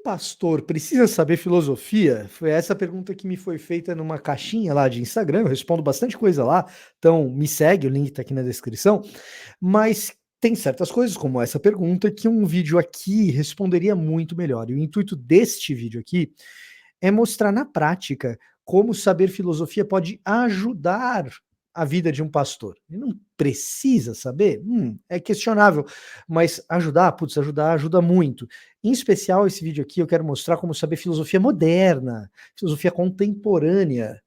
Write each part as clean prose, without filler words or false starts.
Um pastor precisa saber filosofia? Foi essa a pergunta que me foi feita numa caixinha lá de Instagram. Eu respondo bastante coisa lá, então me segue, o link tá aqui na descrição. Mas tem certas coisas, como essa pergunta, que um vídeo aqui responderia muito melhor. E o intuito deste vídeo aqui é mostrar na prática como saber filosofia pode ajudar a vida de um pastor. Ele não precisa saber? É questionável, mas ajudar, putz, ajudar ajuda muito. Em especial, esse vídeo aqui eu quero mostrar como saber filosofia moderna, filosofia contemporânea,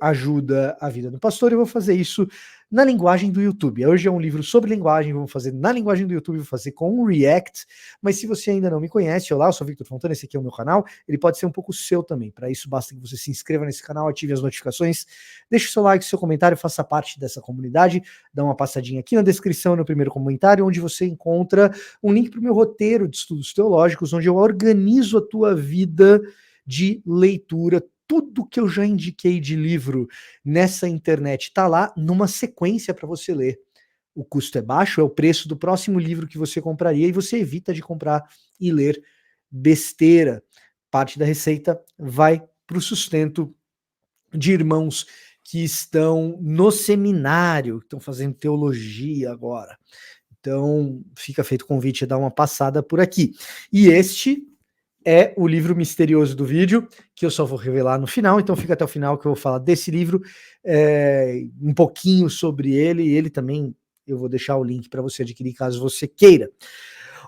ajuda a vida do pastor. Eu vou fazer isso na linguagem do YouTube. Hoje é um livro sobre linguagem, vamos fazer na linguagem do YouTube, vou fazer com o React, mas se você ainda não me conhece, olá, eu sou Victor Fontana, esse aqui é o meu canal, ele pode ser um pouco seu também. Para isso basta que você se inscreva nesse canal, ative as notificações, deixe o seu like, seu comentário, faça parte dessa comunidade, dá uma passadinha aqui na descrição, no primeiro comentário, onde você encontra um link para o meu roteiro de estudos teológicos, onde eu organizo a tua vida de leitura. Tudo que eu já indiquei de livro nessa internet está lá numa sequência para você ler. O custo é baixo, é o preço do próximo livro que você compraria e você evita de comprar e ler besteira. Parte da receita vai para o sustento de irmãos que estão no seminário, que estão fazendo teologia agora. Então, fica feito o convite a dar uma passada por aqui. E este é o livro misterioso do vídeo, que eu só vou revelar no final, então fica até o final que eu vou falar desse livro, um pouquinho sobre ele, e ele também, eu vou deixar o link para você adquirir caso você queira.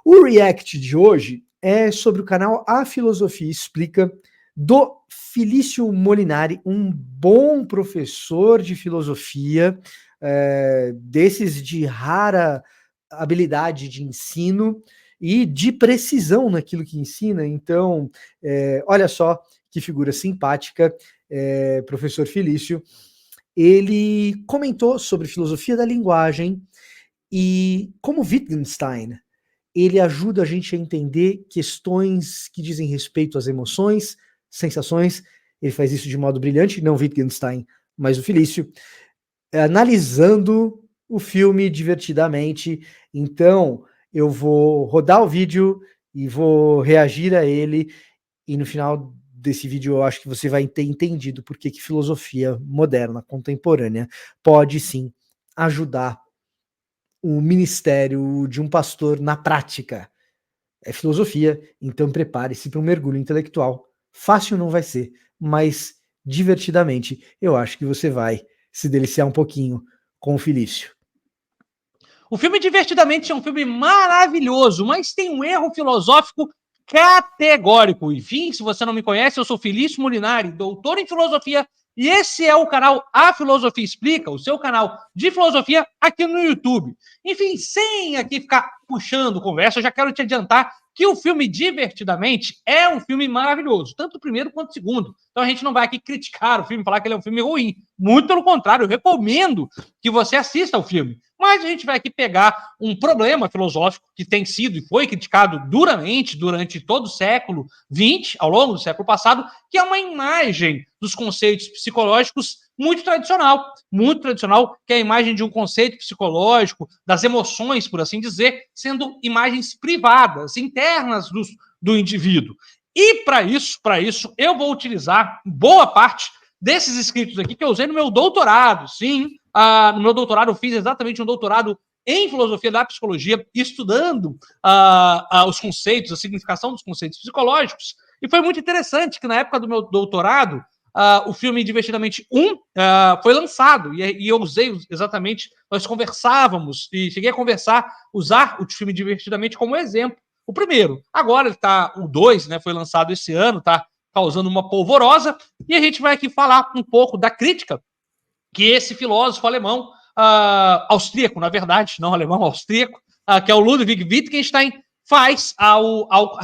O React de hoje é sobre o canal A Filosofia Explica, do Felício Molinari, um bom professor de filosofia, desses de rara habilidade de ensino, e de precisão naquilo que ensina. Então, olha só que figura simpática, professor Felício. Ele comentou sobre filosofia da linguagem e como Wittgenstein, ele ajuda a gente a entender questões que dizem respeito às emoções, sensações. Ele faz isso de modo brilhante, não Wittgenstein, mas o Felício, analisando o filme divertidamente. Então, eu vou rodar o vídeo e vou reagir a ele, e no final desse vídeo eu acho que você vai ter entendido por que filosofia moderna, contemporânea, pode sim ajudar o ministério de um pastor na prática. É filosofia, então prepare-se para um mergulho intelectual. Fácil não vai ser, mas divertidamente eu acho que você vai se deliciar um pouquinho com o Felício. O filme Divertidamente é um filme maravilhoso, mas tem um erro filosófico categórico. Enfim, se você não me conhece, eu sou Felício Molinari, doutor em filosofia, e esse é o canal A Filosofia Explica, o seu canal de filosofia aqui no YouTube. Enfim, sem aqui ficar puxando conversa, eu já quero te adiantar que o filme Divertidamente é um filme maravilhoso, tanto o primeiro quanto o segundo. Então a gente não vai aqui criticar o filme, falar que ele é um filme ruim. Muito pelo contrário, eu recomendo que você assista ao filme. Mas a gente vai aqui pegar um problema filosófico que tem sido e foi criticado duramente durante todo o século XX, ao longo do século passado, que é uma imagem dos conceitos psicológicos muito tradicional, que é a imagem de um conceito psicológico, das emoções, por assim dizer, sendo imagens privadas, internas do indivíduo. E para isso, eu vou utilizar boa parte desses escritos aqui que eu usei no meu doutorado. Sim, no meu doutorado eu fiz exatamente um doutorado em filosofia da psicologia, estudando os conceitos, a significação dos conceitos psicológicos. E foi muito interessante que na época do meu doutorado, o filme Divertidamente 1 foi lançado, e eu usei exatamente, nós conversávamos, e cheguei a conversar, usar o filme Divertidamente como exemplo. O primeiro. Agora o 2, né, foi lançado esse ano, tá causando uma polvorosa, e a gente vai aqui falar um pouco da crítica que esse filósofo alemão, austríaco, na verdade, não alemão, austríaco, que é o Ludwig Wittgenstein, faz a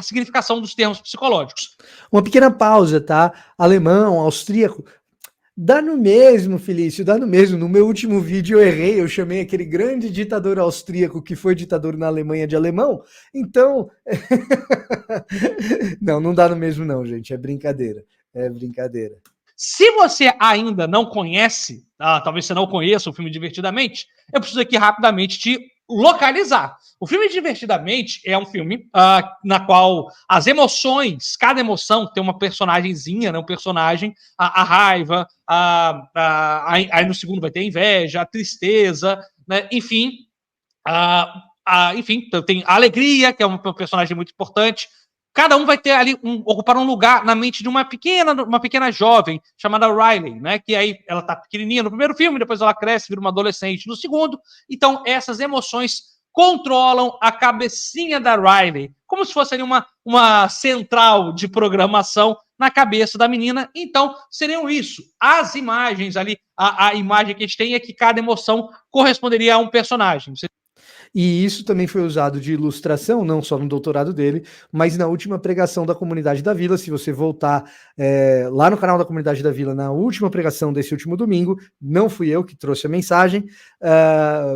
significação dos termos psicológicos. Uma pequena pausa, tá? Alemão, austríaco, dá no mesmo, Felício, dá no mesmo. No meu último vídeo eu errei, eu chamei aquele grande ditador austríaco que foi ditador na Alemanha de alemão, então... não dá no mesmo não, gente, é brincadeira, é brincadeira. Se você ainda não conhece, talvez você não conheça o filme Divertidamente, eu preciso aqui rapidamente te localizar. O filme Divertidamente é um filme na qual as emoções, cada emoção tem uma personagemzinha, né, um personagem, a raiva, aí no segundo vai ter a inveja, a tristeza, né, enfim, enfim, tem a alegria, que é um personagem muito importante. Cada um vai ter ali ocupar um lugar na mente de uma pequena jovem chamada Riley, né? Que aí ela tá pequenininha no primeiro filme, depois ela cresce, vira uma adolescente no segundo. Então essas emoções controlam a cabecinha da Riley, como se fosse ali uma central de programação na cabeça da menina. Então seriam isso. As imagens ali, a imagem que a gente tem é que cada emoção corresponderia a um personagem. E isso também foi usado de ilustração, não só no doutorado dele, mas na última pregação da Comunidade da Vila. Se você voltar lá no canal da Comunidade da Vila, na última pregação desse último domingo, não fui eu que trouxe a mensagem,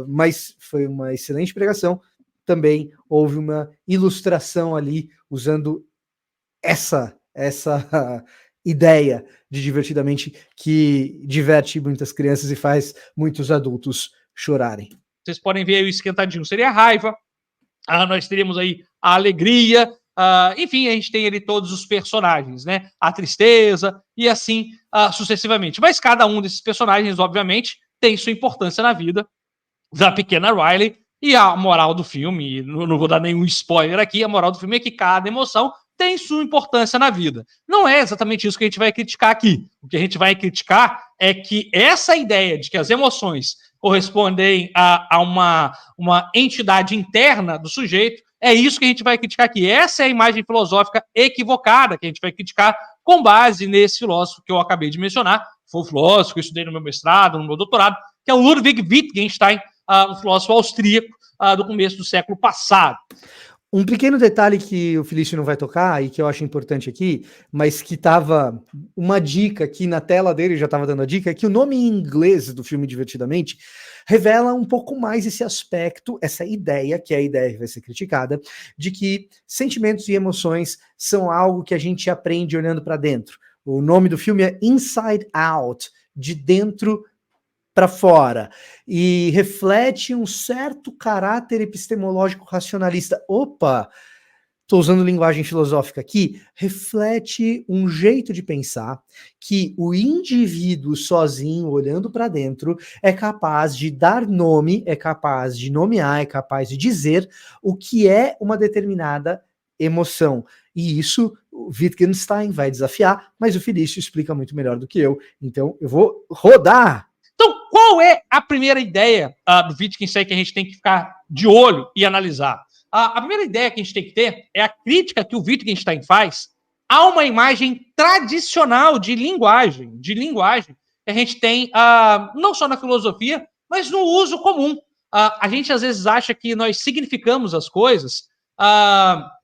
mas foi uma excelente pregação. Também houve uma ilustração ali, usando essa ideia de Divertidamente, que diverte muitas crianças e faz muitos adultos chorarem. Vocês podem ver aí o esquentadinho, seria a raiva. Nós teríamos aí a alegria. Enfim, a gente tem ali todos os personagens, né? A tristeza e assim sucessivamente. Mas cada um desses personagens, obviamente, tem sua importância na vida da pequena Riley. E a moral do filme, não vou dar nenhum spoiler aqui, a moral do filme é que cada emoção tem sua importância na vida. Não é exatamente isso que a gente vai criticar aqui. O que a gente vai criticar é que essa ideia de que as emoções correspondem a uma entidade interna do sujeito, é isso que a gente vai criticar aqui. Essa é a imagem filosófica equivocada que a gente vai criticar com base nesse filósofo que eu acabei de mencionar. Foi um filósofo que eu estudei no meu mestrado, no meu doutorado, que é o Ludwig Wittgenstein, um filósofo austríaco do começo do século passado. Um pequeno detalhe que o Felício não vai tocar e que eu acho importante aqui, mas que estava uma dica aqui na tela dele, já estava dando a dica, é que o nome em inglês do filme Divertidamente revela um pouco mais esse aspecto, essa ideia, que é a ideia que vai ser criticada, de que sentimentos e emoções são algo que a gente aprende olhando para dentro. O nome do filme é Inside Out, de dentro para fora, e reflete um certo caráter epistemológico racionalista. Opa, estou usando linguagem filosófica aqui, reflete um jeito de pensar que o indivíduo sozinho, olhando para dentro, é capaz de dar nome, é capaz de nomear, é capaz de dizer o que é uma determinada emoção. E isso o Wittgenstein vai desafiar, mas o Felício explica muito melhor do que eu. Então eu vou rodar. Então, qual é a primeira ideia do Wittgenstein que a gente tem que ficar de olho e analisar? A primeira ideia que a gente tem que ter é a crítica que o Wittgenstein faz a uma imagem tradicional de linguagem que a gente tem não só na filosofia, mas no uso comum. A gente às vezes acha que nós significamos as coisas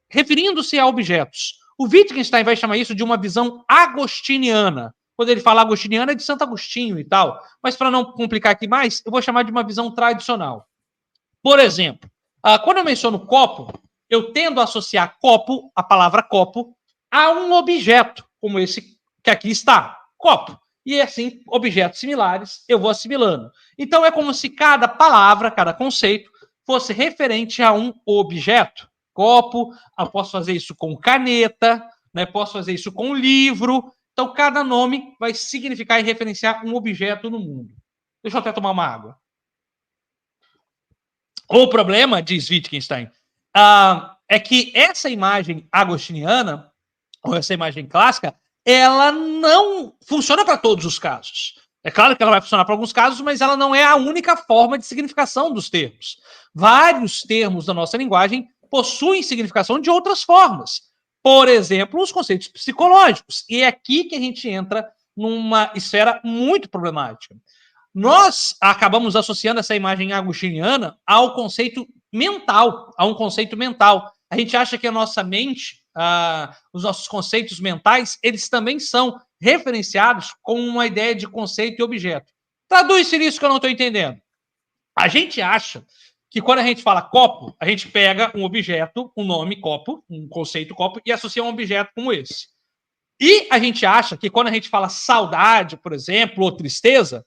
referindo-se a objetos. O Wittgenstein vai chamar isso de uma visão agostiniana. Quando ele fala agostiniano, é de Santo Agostinho e tal. Mas para não complicar aqui mais, eu vou chamar de uma visão tradicional. Por exemplo, quando eu menciono copo, eu tendo a associar copo, a palavra copo, a um objeto, como esse que aqui está, copo. E assim, objetos similares, eu vou assimilando. Então é como se cada palavra, cada conceito, fosse referente a um objeto. Copo, eu posso fazer isso com caneta, né? Posso fazer isso com livro. Então, cada nome vai significar e referenciar um objeto no mundo. Deixa eu até tomar uma água. O problema, diz Wittgenstein, é que essa imagem agostiniana, ou essa imagem clássica, ela não funciona para todos os casos. É claro que ela vai funcionar para alguns casos, mas ela não é a única forma de significação dos termos. Vários termos da nossa linguagem possuem significação de outras formas. Por exemplo, os conceitos psicológicos. E é aqui que a gente entra numa esfera muito problemática. Nós acabamos associando essa imagem agostiniana ao conceito mental, a um conceito mental. A gente acha que a nossa mente, os nossos conceitos mentais, eles também são referenciados com uma ideia de conceito e objeto. Traduz-se isso que eu não estou entendendo. A gente acha que quando a gente fala copo, a gente pega um objeto, um nome copo, um conceito copo, e associa a um objeto como esse. E a gente acha que quando a gente fala saudade, por exemplo, ou tristeza,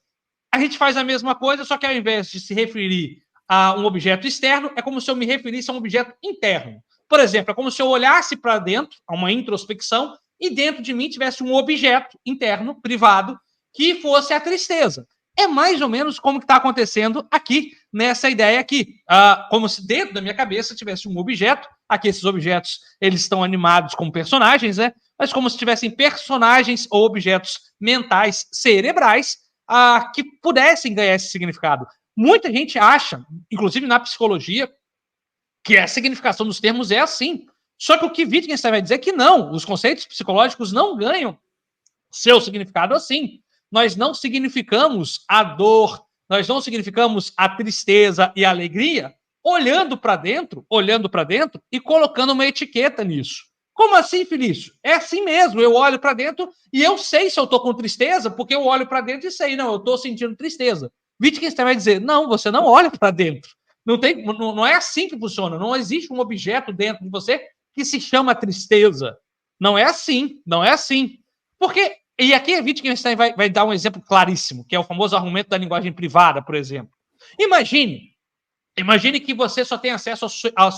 a gente faz a mesma coisa, só que ao invés de se referir a um objeto externo, é como se eu me referisse a um objeto interno. Por exemplo, é como se eu olhasse para dentro, a uma introspecção, e dentro de mim tivesse um objeto interno, privado, que fosse a tristeza. É mais ou menos como que está acontecendo aqui, nessa ideia aqui. Como se dentro da minha cabeça tivesse um objeto. Aqui esses objetos, eles estão animados como personagens, né? Mas como se tivessem personagens ou objetos mentais, cerebrais, que pudessem ganhar esse significado. Muita gente acha, inclusive na psicologia, que a significação dos termos é assim. Só que o que Wittgenstein vai dizer é que não, os conceitos psicológicos não ganham seu significado assim. Nós não significamos a dor, nós não significamos a tristeza e a alegria olhando para dentro e colocando uma etiqueta nisso. Como assim, Felício? É assim mesmo, eu olho para dentro e eu sei se eu estou com tristeza, porque eu olho para dentro e sei, não, eu estou sentindo tristeza. Wittgenstein vai dizer, não, você não olha para dentro. Não é assim que funciona, não existe um objeto dentro de você que se chama tristeza. Não é assim, não é assim. Porque, e aqui a Wittgenstein vai dar um exemplo claríssimo, que é o famoso argumento da linguagem privada, por exemplo. Imagine que você só tem acesso ao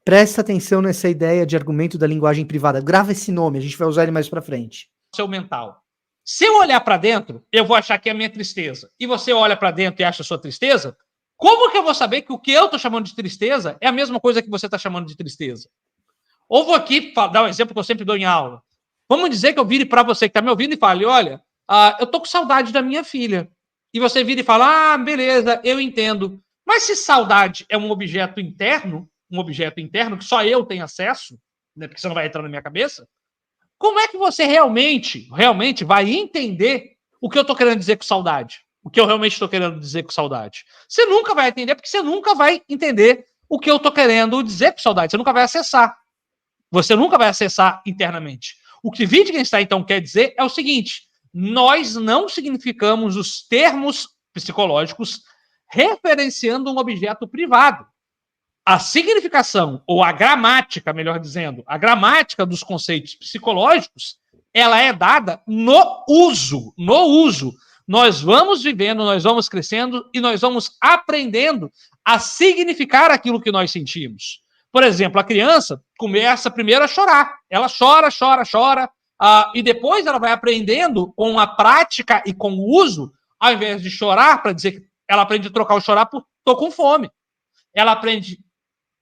Presta atenção nessa ideia de argumento da linguagem privada. Grava esse nome, a gente vai usar ele mais para frente. seu mental. Se eu olhar para dentro, eu vou achar que é a minha tristeza. E você olha para dentro e acha a sua tristeza, como que eu vou saber que o que eu estou chamando de tristeza é a mesma coisa que você está chamando de tristeza? Ou vou aqui dar um exemplo que eu sempre dou em aula. Vamos dizer que eu vire para você que está me ouvindo e fale, olha, eu tô com saudade da minha filha. E você vira e fala, beleza, eu entendo. Mas se saudade é um objeto interno que só eu tenho acesso, né, porque você não vai entrar na minha cabeça, como é que você realmente vai entender o que eu estou querendo dizer com saudade? O que eu realmente estou querendo dizer com saudade? Você nunca vai entender, porque você nunca vai entender o que eu estou querendo dizer com saudade. Você nunca vai acessar. Você nunca vai acessar internamente. O que Wittgenstein, então, quer dizer é o seguinte: nós não significamos os termos psicológicos referenciando um objeto privado. A significação, ou a gramática, melhor dizendo, a gramática dos conceitos psicológicos, ela é dada no uso, Nós vamos vivendo, nós vamos crescendo e nós vamos aprendendo a significar aquilo que nós sentimos. Por exemplo, a criança começa primeiro a chorar. Ela chora, e depois ela vai aprendendo com a prática e com o uso, ao invés de chorar, para dizer que ela aprende a trocar o chorar por tô com fome. Ela aprende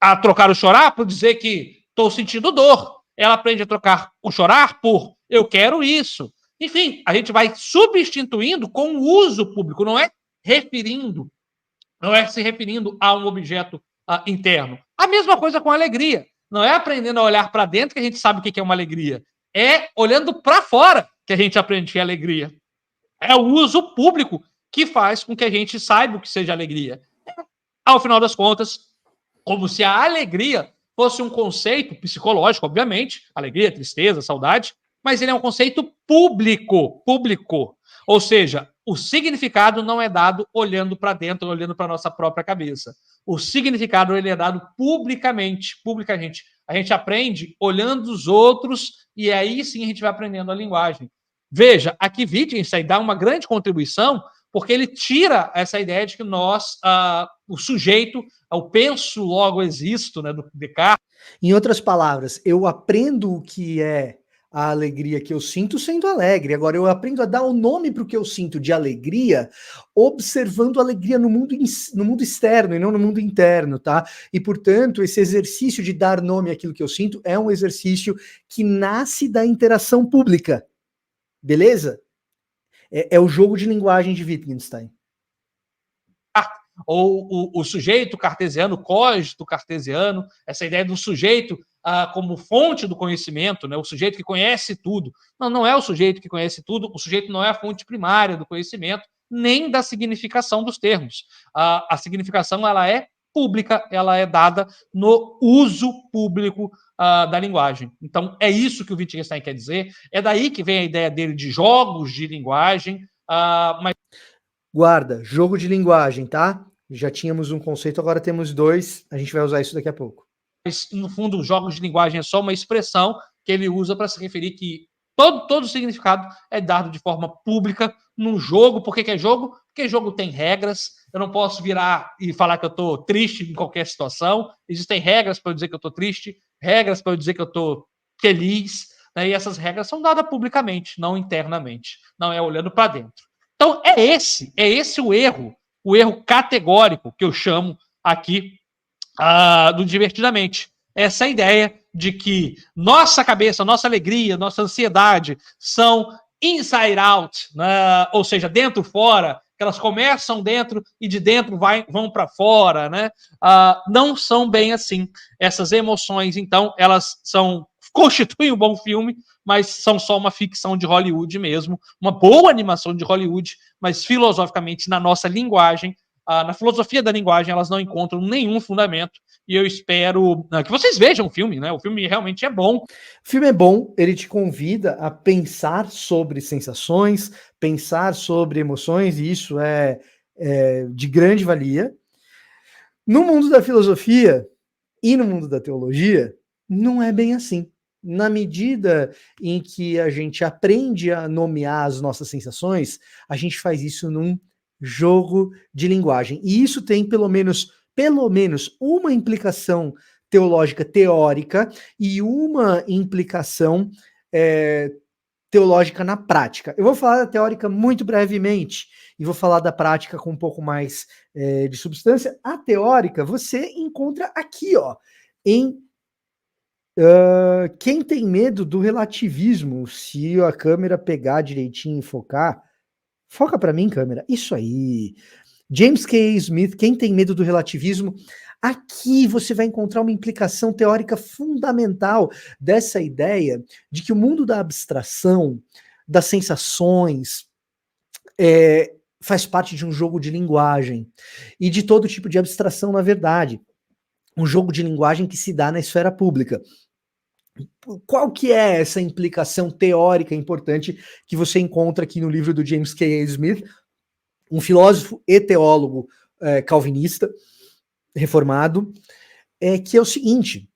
a trocar o chorar por dizer que estou sentindo dor. Ela aprende a trocar o chorar por eu quero isso. Enfim, a gente vai substituindo com o uso público, não é se referindo a um objeto interno. A mesma coisa com a alegria. Não é aprendendo a olhar para dentro que a gente sabe o que é uma alegria. É olhando para fora que a gente aprende que é alegria. É o uso público que faz com que a gente saiba o que seja alegria. Ao final das contas, como se a alegria fosse um conceito psicológico, obviamente, alegria, tristeza, saudade, mas ele é um conceito público. Ou seja, o significado não é dado olhando para dentro, olhando para a nossa própria cabeça. O significado ele é dado publicamente. A gente aprende olhando os outros e aí sim a gente vai aprendendo a linguagem. Veja, aqui Wittgenstein dá uma grande contribuição porque ele tira essa ideia de que nós, o sujeito, o penso, logo existo, né, do Descartes. Em outras palavras, eu aprendo o que é a alegria que eu sinto sendo alegre. Agora, eu aprendo a dar o nome para o que eu sinto de alegria, observando a alegria no mundo externo e não no mundo interno, tá? E, portanto, esse exercício de dar nome àquilo que eu sinto é um exercício que nasce da interação pública. Beleza? É o jogo de linguagem de Wittgenstein. Ou o sujeito cartesiano, o cogito cartesiano, essa ideia do sujeito como fonte do conhecimento, né? O sujeito que conhece tudo. Não é o sujeito que conhece tudo, o sujeito não é a fonte primária do conhecimento, nem da significação dos termos. A significação ela é pública, ela é dada no uso público da linguagem. Então, é isso que o Wittgenstein quer dizer, é daí que vem a ideia dele de jogos de linguagem, mas... Guarda, jogo de linguagem, tá? Já tínhamos um conceito, agora temos dois, a gente vai usar isso daqui a pouco. Mas, no fundo, jogos de linguagem é só uma expressão que ele usa para se referir que todo o significado é dado de forma pública num jogo. Por que é jogo? porque jogo tem regras, eu não posso virar e falar que eu estou triste em qualquer situação, existem regras para eu dizer que eu estou triste, regras para eu dizer que eu estou feliz, né? E essas regras são dadas publicamente, não internamente, não é olhando para dentro. Então é esse o erro categórico que eu chamo aqui do Divertidamente. Essa ideia de que nossa cabeça, nossa alegria, nossa ansiedade são inside out, né? Ou seja, dentro fora, que elas começam dentro e de dentro vão para fora, né? Não são bem assim. Essas emoções, então, elas constituem um bom filme, mas são só uma ficção de Hollywood mesmo, uma boa animação de Hollywood, mas filosoficamente na nossa linguagem, na filosofia da linguagem, elas não encontram nenhum fundamento, e eu espero que vocês vejam o filme, né? O filme realmente é bom. O filme é bom, ele te convida a pensar sobre sensações, pensar sobre emoções, e isso é de grande valia. No mundo da filosofia e no mundo da teologia, não é bem assim. Na medida em que a gente aprende a nomear as nossas sensações, a gente faz isso num jogo de linguagem. E isso tem pelo menos uma implicação teológica teórica e uma implicação teológica na prática. Eu vou falar da teórica muito brevemente e vou falar da prática com um pouco mais de substância. A teórica você encontra aqui, ó, em Quem tem medo do relativismo. Se a câmera pegar direitinho e focar, foca para mim, câmera. Isso aí. James K. Smith, Quem tem medo do relativismo. Aqui você vai encontrar uma implicação teórica fundamental dessa ideia de que o mundo da abstração, das sensações, faz parte de um jogo de linguagem e de todo tipo de abstração, na verdade. Um jogo de linguagem que se dá na esfera pública. Qual que é essa implicação teórica importante que você encontra aqui no livro do James K. Smith, um filósofo e teólogo calvinista, reformado, que é o seguinte: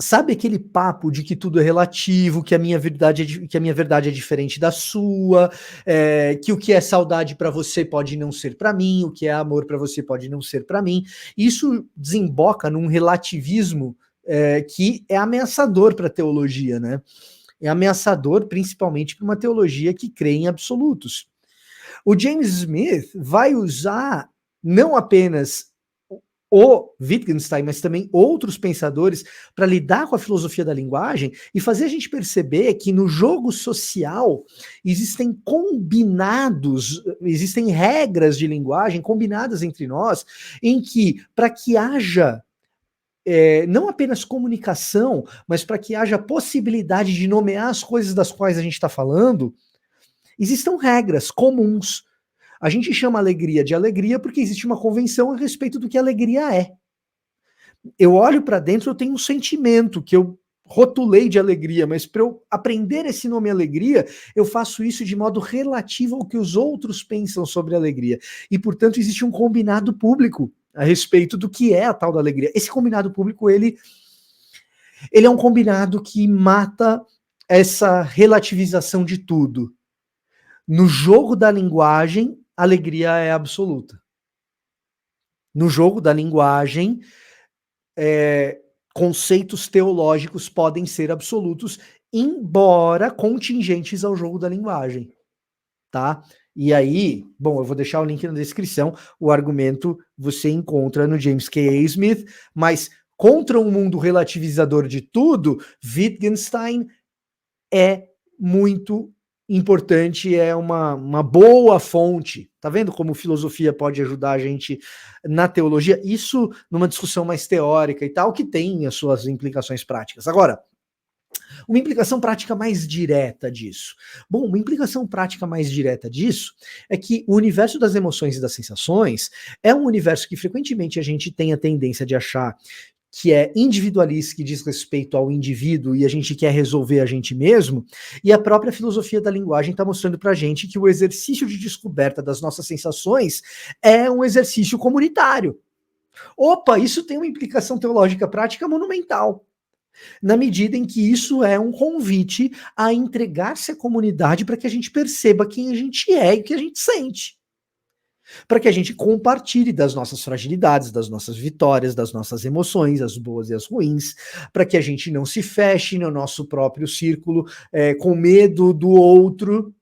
sabe aquele papo de que tudo é relativo, que a minha verdade é diferente da sua, que o que é saudade para você pode não ser para mim, o que é amor para você pode não ser para mim? Isso desemboca num relativismo que é ameaçador para a teologia, né? É ameaçador principalmente para uma teologia que crê em absolutos. O James Smith vai usar não apenas o Wittgenstein, mas também outros pensadores para lidar com a filosofia da linguagem e fazer a gente perceber que no jogo social existem regras de linguagem combinadas entre nós, em que, para que haja não apenas comunicação, mas para que haja possibilidade de nomear as coisas das quais a gente está falando, existam regras comuns. A gente chama alegria de alegria porque existe uma convenção a respeito do que alegria é. Eu olho para dentro, eu tenho um sentimento que eu rotulei de alegria, mas para eu aprender esse nome alegria, eu faço isso de modo relativo ao que os outros pensam sobre alegria. E, portanto, existe um combinado público a respeito do que é a tal da alegria. Esse combinado público, ele é um combinado que mata essa relativização de tudo. No jogo da linguagem, a alegria é absoluta. No jogo da linguagem, conceitos teológicos podem ser absolutos, embora contingentes ao jogo da linguagem, tá? E aí, bom, eu vou deixar o link na descrição, o argumento você encontra no James K. Smith, mas contra um mundo relativizador de tudo, Wittgenstein é muito importante, é uma boa fonte. Tá vendo como filosofia pode ajudar a gente na teologia? Isso numa discussão mais teórica e tal, que tem as suas implicações práticas. Agora, uma implicação prática mais direta disso. Bom, uma implicação prática mais direta disso é que o universo das emoções e das sensações é um universo que frequentemente a gente tem a tendência de achar que é individualista, que diz respeito ao indivíduo e a gente quer resolver a gente mesmo, e a própria filosofia da linguagem está mostrando para a gente que o exercício de descoberta das nossas sensações é um exercício comunitário. Opa, isso tem uma implicação teológica prática monumental, na medida em que isso é um convite a entregar-se à comunidade para que a gente perceba quem a gente é e o que a gente sente. para que a gente compartilhe das nossas fragilidades, das nossas vitórias, das nossas emoções, as boas e as ruins, para que a gente não se feche no nosso próprio círculo com medo do outro,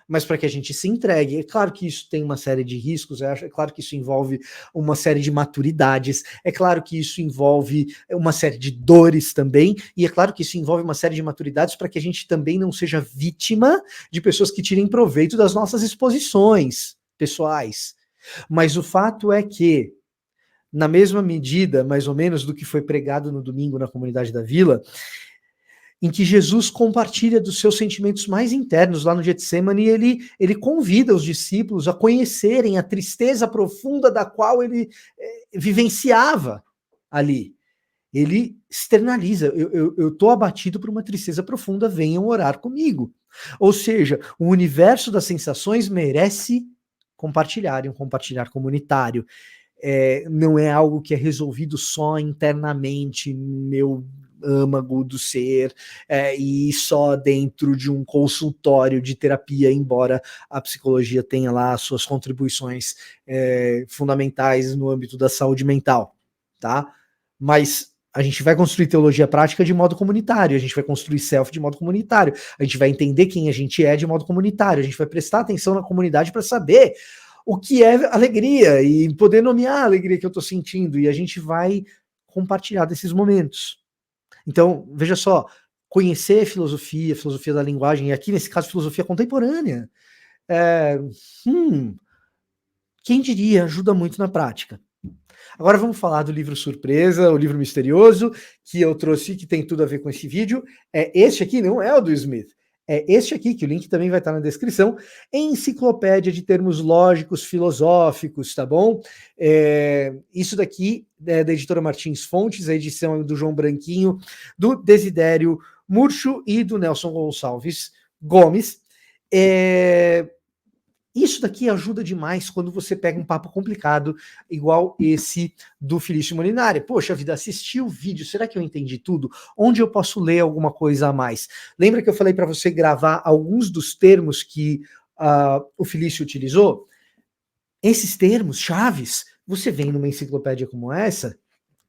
mas para que a gente se entregue. É claro que isso tem uma série de riscos, é claro que isso envolve uma série de maturidades, é claro que isso envolve uma série de dores também, e é claro que isso envolve uma série de maturidades para que a gente também não seja vítima de pessoas que tirem proveito das nossas exposições pessoais. Mas o fato é que, na mesma medida, mais ou menos, do que foi pregado no domingo na comunidade da Vila, em que Jesus compartilha dos seus sentimentos mais internos lá no Getsemane, ele convida os discípulos a conhecerem a tristeza profunda da qual ele vivenciava ali. Ele externaliza, eu tô abatido por uma tristeza profunda, venham orar comigo. Ou seja, o universo das sensações merece compartilhar, e um compartilhar comunitário. Não é algo que é resolvido só internamente, meu âmago do ser, e só dentro de um consultório de terapia, embora a psicologia tenha lá suas contribuições fundamentais no âmbito da saúde mental, tá? Mas a gente vai construir teologia prática de modo comunitário, a gente vai construir self de modo comunitário, a gente vai entender quem a gente é de modo comunitário, a gente vai prestar atenção na comunidade para saber o que é alegria e poder nomear a alegria que eu estou sentindo, e a gente vai compartilhar desses momentos. Então, veja só, conhecer filosofia da linguagem, e aqui nesse caso filosofia contemporânea, quem diria, ajuda muito na prática. Agora vamos falar do livro surpresa, o livro misterioso, que eu trouxe, que tem tudo a ver com esse vídeo. Este aqui não é o do Smith, é este aqui, que o link também vai estar na descrição, Enciclopédia de Termos Lógicos Filosóficos, tá bom? Isso daqui é da editora Martins Fontes, a edição é do João Branquinho, do Desidério Murcho e do Nelson Gonçalves Gomes. Isso daqui ajuda demais quando você pega um papo complicado, igual esse do Felício Molinari. Poxa vida, assisti o vídeo, será que eu entendi tudo? Onde eu posso ler alguma coisa a mais? Lembra que eu falei para você gravar alguns dos termos que o Felício utilizou? Esses termos, chaves, você vem numa enciclopédia como essa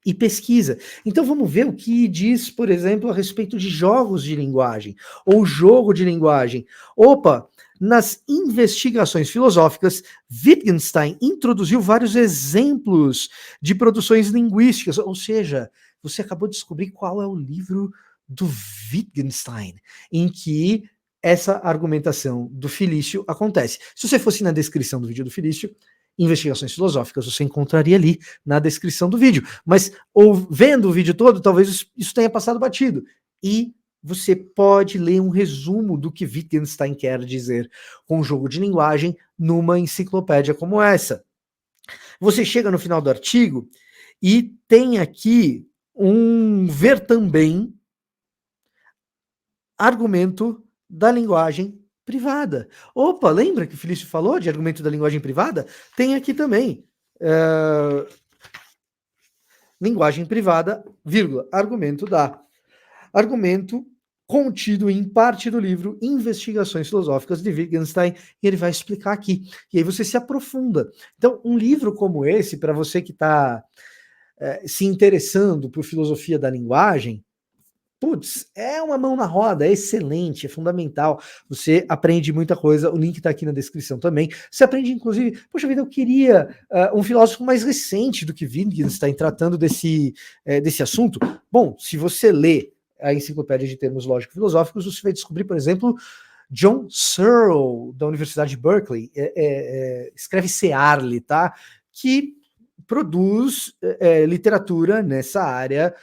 e pesquisa. Então vamos ver o que diz, por exemplo, a respeito de jogos de linguagem, ou jogo de linguagem. Opa! Nas investigações filosóficas, Wittgenstein introduziu vários exemplos de produções linguísticas, ou seja, você acabou de descobrir qual é o livro do Wittgenstein, em que essa argumentação do Felício acontece. Se você fosse na descrição do vídeo do Felício, investigações filosóficas, você encontraria ali na descrição do vídeo. Mas, vendo o vídeo todo, talvez isso tenha passado batido. E você pode ler um resumo do que Wittgenstein quer dizer com um jogo de linguagem numa enciclopédia como essa. Você chega no final do artigo e tem aqui um ver também argumento da linguagem privada. Opa, lembra que o Felício falou de argumento da linguagem privada? Tem aqui também. Linguagem privada, vírgula, argumento da. Argumento contido em parte do livro Investigações Filosóficas de Wittgenstein, e ele vai explicar aqui. E aí você se aprofunda. Então, um livro como esse, para você que está se interessando por filosofia da linguagem, putz, é uma mão na roda, é excelente, é fundamental. Você aprende muita coisa, o link está aqui na descrição também. Você aprende, inclusive, poxa vida, eu queria um filósofo mais recente do que Wittgenstein tratando desse assunto. Bom, se você lê a Enciclopédia de Termos Lógico-Filosóficos, você vai descobrir, por exemplo, John Searle, da Universidade de Berkeley, escreve Searle, tá? Que produz literatura nessa área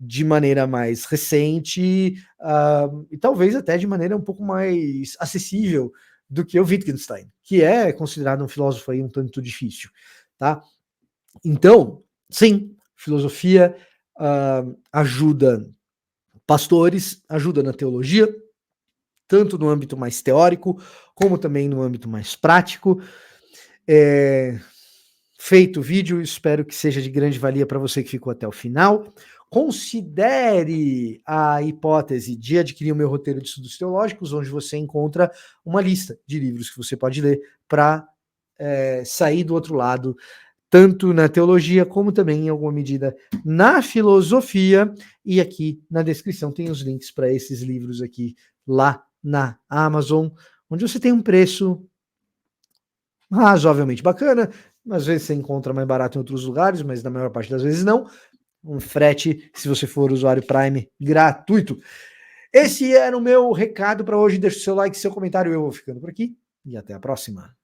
de maneira mais recente e talvez até de maneira um pouco mais acessível do que o Wittgenstein, que é considerado um filósofo aí um tanto difícil, tá? Então, sim, filosofia ajuda pastores, ajuda na teologia, tanto no âmbito mais teórico, como também no âmbito mais prático. Feito o vídeo, espero que seja de grande valia para você que ficou até o final. Considere a hipótese de adquirir o meu roteiro de estudos teológicos, onde você encontra uma lista de livros que você pode ler para sair do outro lado, tanto na teologia como também, em alguma medida, na filosofia. E aqui na descrição tem os links para esses livros aqui, lá na Amazon, onde você tem um preço razoavelmente bacana. Às vezes você encontra mais barato em outros lugares, mas na maior parte das vezes não. Um frete, se você for usuário Prime, gratuito. Esse era o meu recado para hoje. Deixa o seu like, seu comentário. Eu vou ficando por aqui e até a próxima.